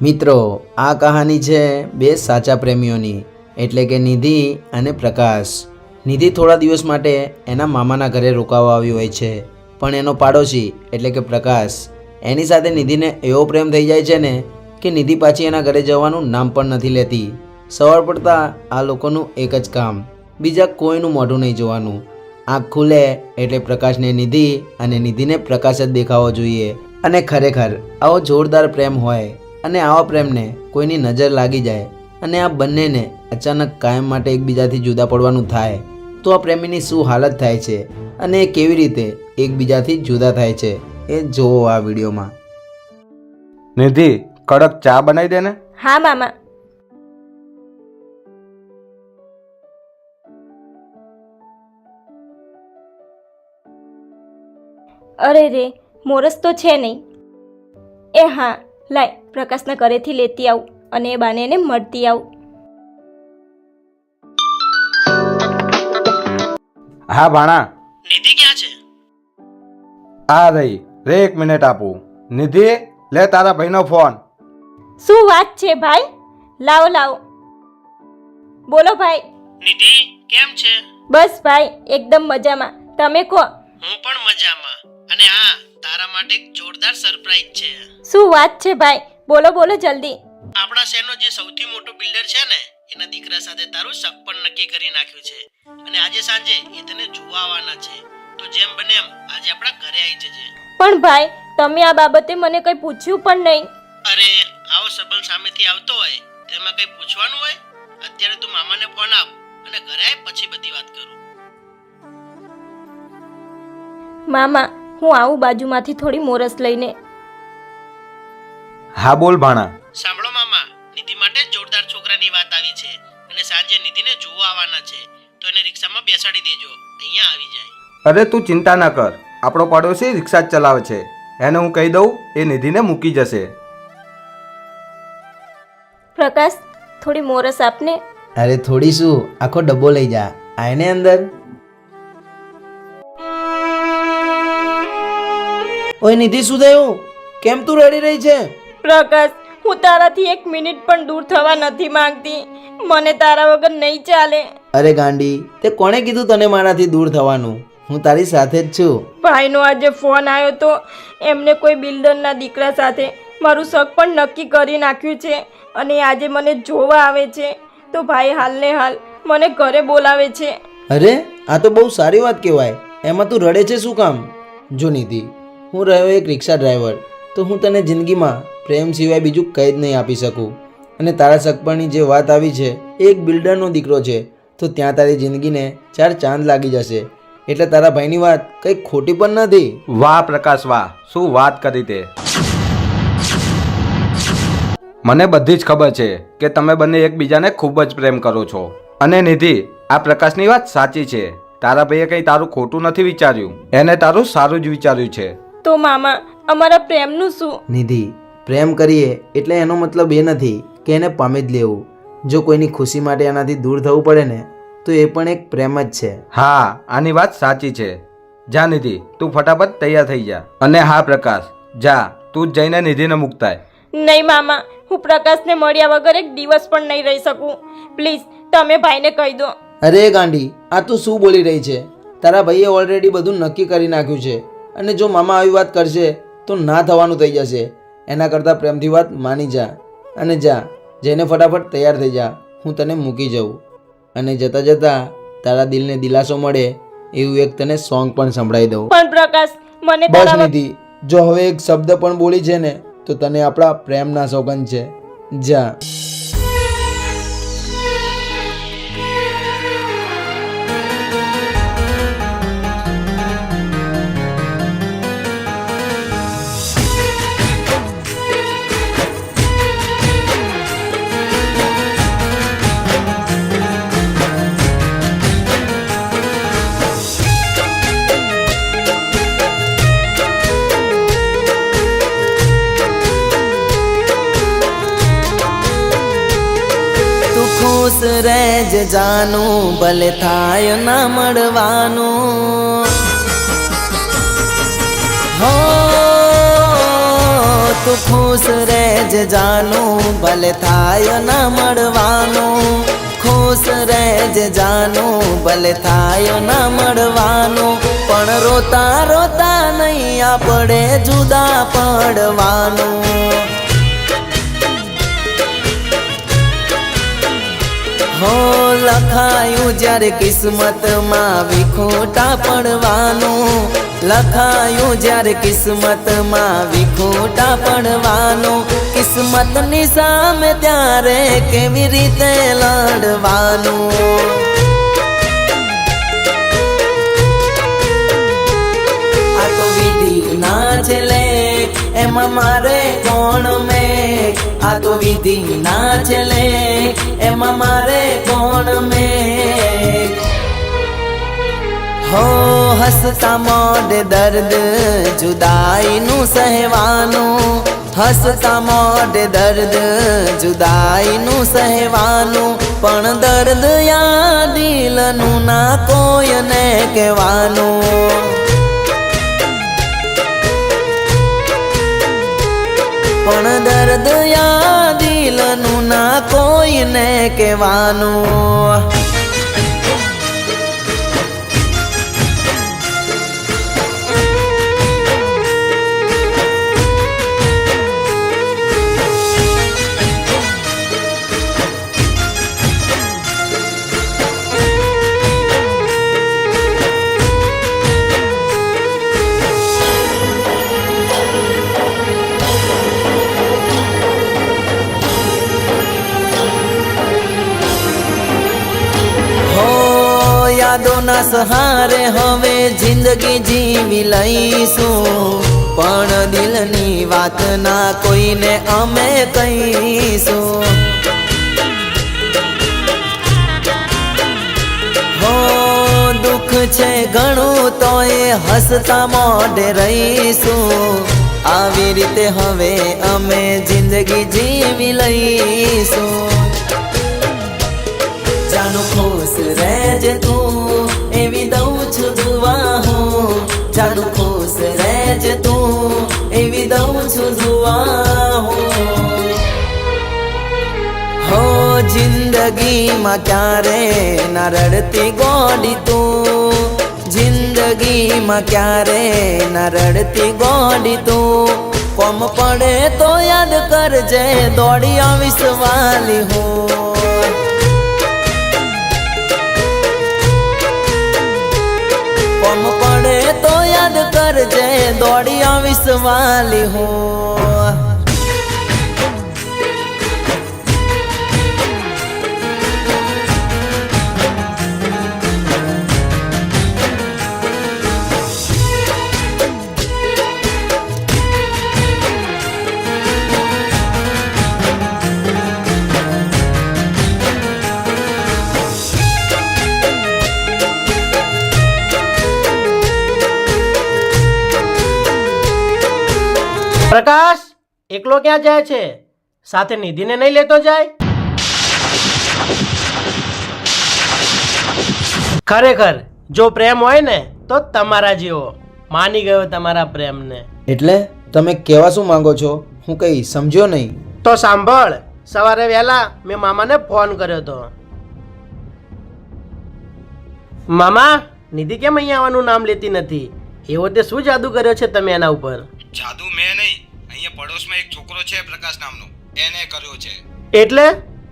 મિત્રો, આ કહાની છે બે સાચા પ્રેમીઓની, એટલે કે નિધિ અને પ્રકાશ. નિધિ થોડા દિવસ માટે એના મામાના ઘરે રોકાવા આવ્યો હોય છે, પણ એનો પાડોશી એટલે કે પ્રકાશ એની સાથે નિધિને એવો પ્રેમ થઈ જાય છે ને કે નિધિ પાછી એના ઘરે જવાનું નામ પણ નથી લેતી. સવાર પડતા આ લોકોનું એક જ કામ, બીજા કોઈનું મોઢું નહીં જોવાનું. આંખ ખુલે એટલે પ્રકાશને નિધિ અને નિધિને પ્રકાશ જ દેખાવો જોઈએ. અને ખરેખર આવો જોરદાર પ્રેમ હોય અને આવા પ્રેમને કોઈની નજર લાગી જાય અને આ બંનેને અચાનક કાયમ માટે એકબીજાથી જુદા પડવાનું થાય તો આ પ્રેમીની શું હાલત થાય છે અને એ કેવી રીતે એકબીજાથી જુદા થાય છે એ જોવો આ વિડીયોમાં. નિધિ, કડક ચા બનાવી દે ને. હા મામા. અરે રે, મોરસ તો છે નહીં. એ હા, લાય પ્રકાશના ઘરેથી લેતી આવું અને એ બાને એને મળતી આવું. હા ભાણા. નિધિ ક્યાં છે? આ રહી રે, 1 મિનિટ આપું. નિધિ, લે તારા ભાઈનો ફોન. શું વાત છે ભાઈ? લાવો લાવો. બોલો ભાઈ. નિધિ કેમ છે? બસ ભાઈ, એકદમ મજામાં. તમે કહો. હું પણ મજામાં. અને હા, તારા માટે એક જોરદાર સરપ્રાઈઝ છે. શું વાત છે ભાઈ? બોલો બોલો જલ્દી. આપણા શહેરનો જે સૌથી મોટો બિલ્ડર છે ને, એના દીકરા સાથે તારું સગપણ નક્કી કરી નાખ્યું છે અને આજે સાંજે એ તને જોવા આવવાના છે. તો જેમ બને એમ આજે આપણા ઘરે આવી જજે. પણ ભાઈ, તમે આ બાબતે મને કંઈ પૂછ્યું પણ નહીં. અરે, આવો સંબંધ સામેથી આવતો હોય તેમાં કંઈ પૂછવાનું હોય? અત્યારે તું મામાને ફોન આપ અને ઘરે આવ, પછી બધી વાત કરું. મામા, હું આવું બાજુમાંથી થોડી મોરસ લઈને. હા બોલ ભાણા. સાંભળો મામા, નિધિ માટે જોરદાર છોકરાની વાત આવી છે અને સાંજે નિધિને જોવા આવવાના છે. તો એને રિક્ષામાં બેસાડી દેજો, અહીંયા આવી જાય. અરે તું ચિંતા ના કર, આપણો પાડોશી રિક્ષા જ ચલાવે છે. એને હું કહી દઉં, એ નિધિને મૂકી જશે. પ્રકાશ, થોડી મોરસ આપને. અરે થોડી શું, આખો ડબ્બો લઈ જા. આયને અંદર. ઓય નિધિ, શું થયું? કેમ તું રડી રહી છે? પ્રકાશ, હું તારાથી 1 મિનિટ પણ દૂર થવા નથી માંગતી. મને તારા વગર નહીં ચાલે. અરે ગાંડી, તે કોણે કીધું તને મારાથી દૂર થવાનું? હું તારી સાથે જ છું. ભાઈનો આજે ફોન આવ્યો તો એમને કોઈ બિલ્ડરના દીકરા સાથે મારું શક પણ નક્કી કરી નાખ્યું છે અને આજે મને જોવા આવે છે. તો ભાઈ હાલને હાલ મને ઘરે બોલાવે છે. અરે, આ તો બહુ સારી વાત કહેવાય. એમાં તું રડે છે શું કામ? જો નિધિ, હું રહ્યો એક રિક્ષા ડ્રાઈવર, તો હું તને જિંદગીમાં પ્રેમ સિવાય બીજું કંઈ જ નહીં આપી શકું. અને તારા સગપણની જે વાત આવી છે, એ એક બિલ્ડરનો દીકરો છે, તો ત્યાં તારી જિંદગીને 4 ચાંદ લાગી જશે. એટલે તારા ભાઈની વાત કંઈ ખોટી પણ નથી. વાહ પ્રકાશ વાહ, શું વાત કરી તે. મને બધી જ ખબર છે કે તમે બંને એકબીજાને ખૂબ જ પ્રેમ કરો છો. અને નિધિ, આ પ્રકાશની વાત સાચી છે. તારા ભાઈએ કંઈ તારું ખોટું નથી વિચાર્યું, એને તારું સારું જ વિચાર્યું છે. તો મામા, અમારા પ્રેમનું શું? નિધિ, પ્રેમ કરીએ એટલે એનો મતલબ એ નથી કે એને પામી જ લેવું. જો કોઈની ખુશી માટે એનાથી દૂર થવું પડે ને, તો એ પણ એક પ્રેમ જ છે. હા, આની વાત સાચી છે. જા નિધિ, તું ફટાફટ તૈયાર થઈ જા. અને હા પ્રકાશ, જા તું જ જઈને નિધિને મૂકતા. નહીં મામા, હું પ્રકાશને મળ્યા વગર 1 દિવસ પણ નહીં રહી શકું. પ્લીઝ તમે ભાઈને કહી દો. અરે ગાંડી, આ તું શું બોલી રહી છે? તારા ભાઈએ ઓલરેડી બધું નક્કી કરી નાખ્યું છે અને જો મામા આવી વાત કરશે તો ના થવાનું થઈ જશે. એના કરતાં પ્રેમથી વાત માની જા અને જા, જઈને ફટાફટ તૈયાર થઈ જા. હું તને મૂકી જાઉં અને જતાં જતાં તારા દિલને દિલાસો મળે એવું એક તને સોંગ પણ સંભળાવી દઉં. પણ પ્રકાશ, મને બસ તારા નિધિ, જો હવે એક શબ્દ પણ બોલી છે ને, તો તને આપણા પ્રેમના સોગંદ છે. જા. ખુશ રહેજ જાનું, ભલે થાય ના મળવાનું. હો તું ખુશ રહેજે જાનું ભલે થાય ના મળવાનું ખુશ રહેજે જાનું ભલે થાય ના મળવાનું પણ રોતા રોતા નહીં આપણે જુદા પડવાનું હો લખાયું જ્યારે કિસ્મતમાં વિખોટા પડવાનું લખાયું જ્યારે કિસ્મતમાં વિખોટા પડવાનું કિસ્મતની સામે ત્યારે કેવી રીતે લડવાનું આ તો વિધિ ના છેલે એમાં મારે કોણ મેં આ તો વિધિ ના છેલે એમાં મારે કોણ મેં હો હસતા મોઢે દર્દ જુદાઈનું સહેવાનું હસતા મોઢે દર્દ જુદાઈનું સહેવાનું પણ દર્દ યા દિલનું ના કોઈને કહેવાનું પણ દર્દ યા દિલનું ના કોઈને કહેવાનું યાદોના સહારે હવે જિંદગી જીવી લઈશું પણ દિલની વાત ના કોઈને અમે કહીશું હો દુઃખ છે ઘણું તોય હસતા મોઢે રહીશું આવી રીતે હવે અમે જિંદગી જીવી લઈશું જાનું ખુશ રહેજે તું એવી દઉં છું દુઆ હું જાનું ખુશ રહેજે તું એવી દઉં છું દુઆ હું હો જિંદગીમાં ક્યારે ના રડતી ગોડી તું જિંદગીમાં ક્યારે ના રડતી ગોડી તું કોમ પડે તો યાદ કરજે દોડી આવીશ વાલી હું કોમ પડે તો યાદ કરજે દોડી આવીશ વાલી હું પ્રકાશ એકલો ક્યાં જાય છે સાથે નિધિને નહીં લેતો જાય ખરેખર જો પ્રેમ હોય ને તો તમારા જેવો માની ગયો તમારા પ્રેમને એટલે તમે કહેવા શું માંગો છો હું કઈ સમજ્યો નહીં તો સાંભળ સવારે વહેલા મેં મામાને ફોન કર્યો હતો મામા નિધિ કેમ અહીંયા આવવાનું નામ લેતી નથી એવો તે શું જાદુ કર્યો છે તમે એના ઉપર જાદુ મેં નહીં અહીંયા પડોશમાં એક છોકરો છે પ્રકાશ નામનો એને કર્યો છે એટલે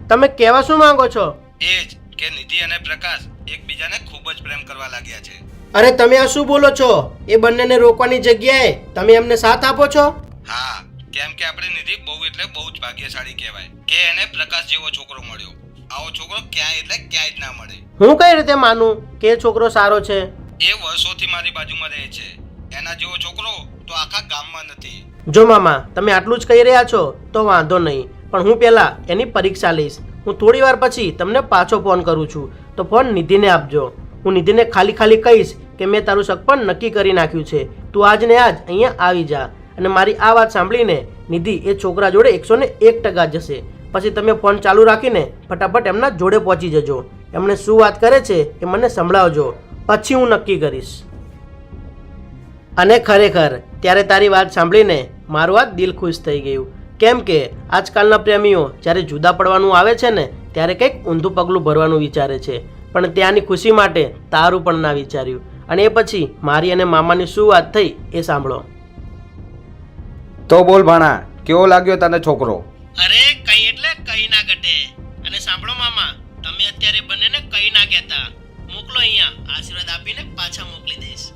તમે કહેવા શું માંગો છો એ જ કે નિધિ અને પ્રકાશ એકબીજાને ખૂબ જ પ્રેમ કરવા લાગ્યા છે અરે તમે આ શું બોલો છો એ બંનેને રોકવાની જગ્યાએ તમે એમને સાથ આપો છો હા કેમ કે આપણે નિધિ બહુ એટલે બહુ જ ભાગ્યશાળી કહેવાય કે એને પ્રકાશ જેવો છોકરો મળ્યો આવો છોકરો ક્યાંય એટલે ક્યાંય જ ના મળે હું કઈ રીતે માનું કે એ છોકરો સારો છે એ વર્ષોથી મારી બાજુમાં રહે છે એના જેવો છોકરો તો આખા ગામમાં નથી જો મામા તમે આટલું જ કહી રહ્યા છો તો વાંધો નહીં પણ હું પહેલા એની પરીક્ષા લઈશ હું થોડી વાર પછી તમને પાછો ફોન કરું છું તો ફોન નિધિને આપજો હું નિધિને ખાલી કહીશ કે મેં તારું સગપણ નક્કી કરી નાખ્યું છે તું આજ ને આજ અહીંયા આવી જા અને મારી આ વાત સાંભળીને નિધિ એ છોકરા જોડે 101% જશે પછી તમે ફોન ચાલુ રાખીને ફટાફટ એમના જોડે પહોંચી જજો એમણે શું વાત કરે છે એ મને સંભળાવજો પછી હું નક્કી કરીશ અને ખરેખર ત્યારે તારી વાત સાંભળીને મારું આ દિલ ખુશ થઈ ગયું. કેમ કે આજકાલના પ્રેમીઓ જ્યારે જુદા પડવાનું આવે છે ને ત્યારે કંઈક ઊંધું પગલું ભરવાનું વિચારે છે, પણ ત્યાંની ખુશી માટે તારું પણ ના વિચાર્યું. અને એ પછી મારી અને મામાની શું વાત થઈ એ સાંભળો. તો બોલ ભાણા, કેવો લાગ્યો તને છોકરો? અરે કઈ એટલે કઈ ના ઘટે. અને સાંભળો મામા, તમે અત્યારે બંનેને કઈ ના કહેતા. મોકલો અહીંયા, આશીર્વાદ આપીને પાછા મોકલી દઈશ.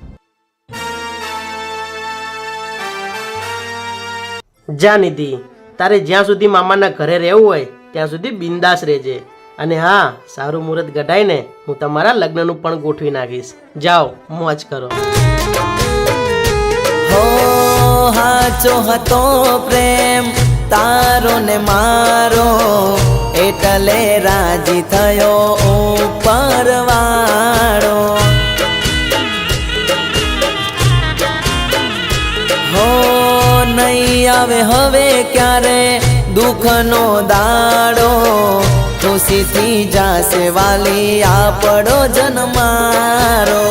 જા નિધિ, તારે જ્યાં સુધી મામાના ઘરે રહેવું હોય ત્યાં સુધી બિંદાસ રહેજે. અને હા, સારું મુહૂર્ત ગઢાઈને હું તમારા લગ્નનું પણ ગોઠવી નાખીશ. જાઓ, મોજ કરો. હો હાચો હતો પ્રેમ તારો ને મારો, એટલે રાજી થયો ઉપરવાળો. હો નહીં આવે હવે ક્યારે દુઃખનો દાડો, ખુશીથી જાશે વાલી આપણો જન્મારો.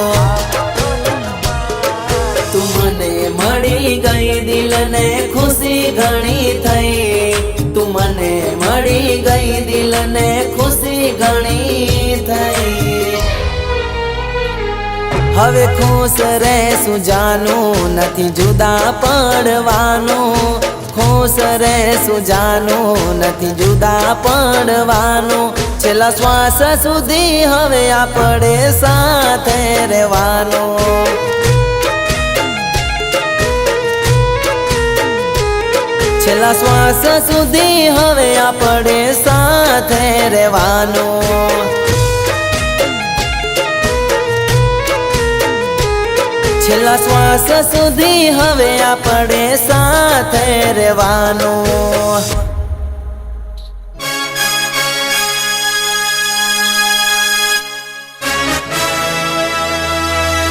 તું મને મળી ગઈ દિલને ખુશી ઘણી થઈ, તું મને મળી ગઈ દિલને ખુશી ઘણી થઈ. હવે ખુશ રહેશું જાનું, નથી જુદા પડવાનું. ખુશ રહેશું જાનું, નથી જુદા પડવાનું. છેલ્લા શ્વાસ સુધી હવે આપણે સાથે રહેવાનું. છેલ્લા શ્વાસ સુધી હવે આપણે સાથે રહેવાનું. છેલ્લા શ્વાસ સુધી હવે આપણે સાથે રહેવાનું.